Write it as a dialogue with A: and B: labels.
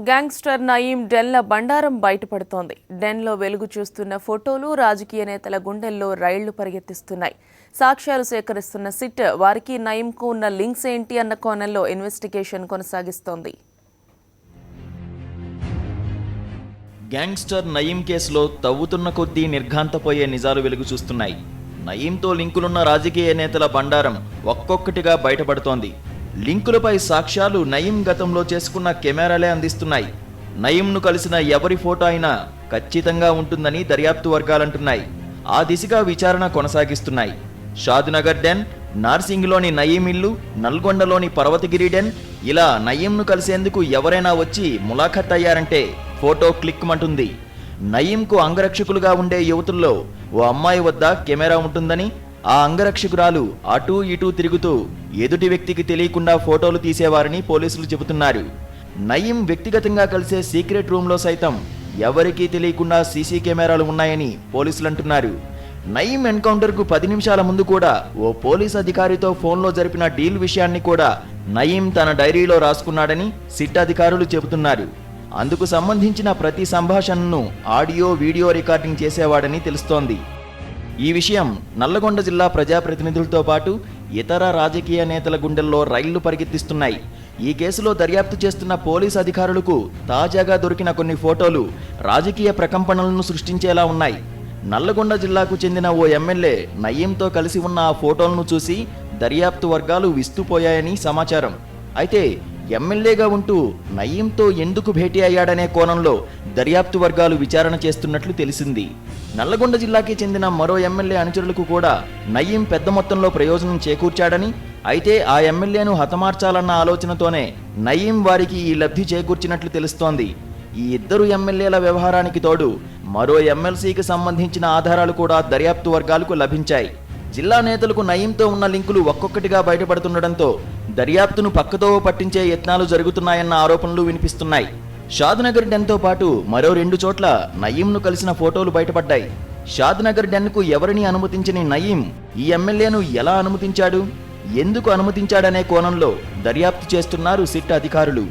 A: Gangster Nayeem డెన్ల బండారం బయటపడుతోంది. డెన్లో వెలుగు చూస్తున్న ఫోటోలు రాజకీయ నేతల గుండెల్లో రైళ్లు పరిగెత్తిస్తున్నాయి. సాక్ష్యాలు సేకరిస్తున్న సిట్ వారికి నయీంకు ఉన్న లింక్స్ ఏంటి అన్న కోణంలో ఇన్వెస్టిగేషన్ కొనసాగిస్తోంది.
B: గ్యాంగ్స్టర్ నయీం కేసులో తవ్వుతున్న కొద్దీ నిర్ఘాంతపోయే నిజాలు వెలుగు చూస్తున్నాయి. నయీంతో లింకులున్న రాజకీయ నేతల బండారం ఒక్కొక్కటిగా బయటపడుతోంది. లింకులపై సాక్ష్యాలు నయీం గతంలో చేసుకున్న కెమెరాలే అందిస్తున్నాయి. నయీంను కలిసిన ఎవరి ఫోటో అయినా ఖచ్చితంగా ఉంటుందని దర్యాప్తు వర్గాలంటున్నాయి. ఆ దిశగా విచారణ కొనసాగిస్తున్నాయి. షాద్నగర్ డెన్, నార్సింగ్లోని నయీం ఇల్లు, నల్గొండలోని పర్వతగిరి డెన్, ఇలా నయీంను కలిసేందుకు ఎవరైనా వచ్చి ములాఖత్ అయ్యారంటే ఫోటో క్లిక్మంటుంది. నయీంకు అంగరక్షకులుగా ఉండే యువతుల్లో ఓ అమ్మాయి వద్ద కెమెరా ఉంటుందని, ఆ అంగరక్షకురాలు అటూ ఇటూ తిరుగుతూ ఎదుటి వ్యక్తికి తెలియకుండా ఫోటోలు తీసేవారని పోలీసులు చెబుతున్నారు. నయీం వ్యక్తిగతంగా కలిసే సీక్రెట్ రూమ్లో సైతం ఎవరికీ తెలియకుండా సీసీ కెమెరాలు ఉన్నాయని పోలీసులు అంటున్నారు. నయీం ఎన్కౌంటర్కు 10 నిమిషాల ముందు కూడా ఓ పోలీస్ అధికారితో ఫోన్లో జరిపిన డీల్ విషయాన్ని కూడా నయీం తన డైరీలో రాసుకున్నాడని సిట్ అధికారులు చెబుతున్నారు. అందుకు సంబంధించిన ప్రతి సంభాషణను ఆడియో, వీడియో రికార్డింగ్ చేసేవాడని తెలుస్తోంది. ఈ విషయం నల్లగొండ జిల్లా ప్రజాప్రతినిధులతో పాటు ఇతర రాజకీయ నేతల గుండెల్లో రైళ్లు పరిగెత్తిస్తున్నాయి. ఈ కేసులో దర్యాప్తు చేస్తున్న పోలీస్ అధికారులకు తాజాగా దొరికిన కొన్ని ఫోటోలు రాజకీయ ప్రకంపనలను సృష్టించేలా ఉన్నాయి. నల్లగొండ జిల్లాకు చెందిన ఓ ఎమ్మెల్యే నయీంతో కలిసి ఉన్న ఆ ఫోటోలను చూసి దర్యాప్తు వర్గాలు విస్తుపోయాయని సమాచారం. అయితే ఎమ్మెల్యేగా ఉంటూ నయీంతో ఎందుకు భేటీ అయ్యాడనే కోణంలో దర్యాప్తు వర్గాలు విచారణ చేస్తున్నట్లు తెలిసింది. నల్లగొండ జిల్లాకి చెందిన మరో ఎమ్మెల్యే అనుచరులకు కూడా నయీం పెద్ద మొత్తంలో ప్రయోజనం చేకూర్చాడని, అయితే ఆ ఎమ్మెల్యేను హతమార్చాలన్న ఆలోచనతోనే నయీం వారికి ఈ లబ్ధి చేకూర్చినట్లు తెలుస్తోంది. ఈ ఇద్దరు ఎమ్మెల్యేల వ్యవహారానికి తోడు మరో ఎమ్మెల్సీకి సంబంధించిన ఆధారాలు కూడా దర్యాప్తు వర్గాలకు లభించాయి. జిల్లా నేతలకు నయీంతో ఉన్న లింకులు ఒక్కొక్కటిగా బయటపడుతుండటంతో దర్యాప్తును పక్కతో పట్టించే యత్నాలు జరుగుతున్నాయన్న ఆరోపణలు వినిపిస్తున్నాయి. షాద్నగర్ డెన్తో పాటు మరో 2 చోట్ల నయీంను కలిసిన ఫోటోలు బయటపడ్డాయి. షాద్నగర్ డెన్కు ఎవరిని అనుమతించని నయీం ఈ ఎమ్మెల్యేను ఎలా అనుమతించాడు, ఎందుకు అనుమతించాడనే కోణంలో దర్యాప్తు చేస్తున్నారు సిట్ అధికారులు.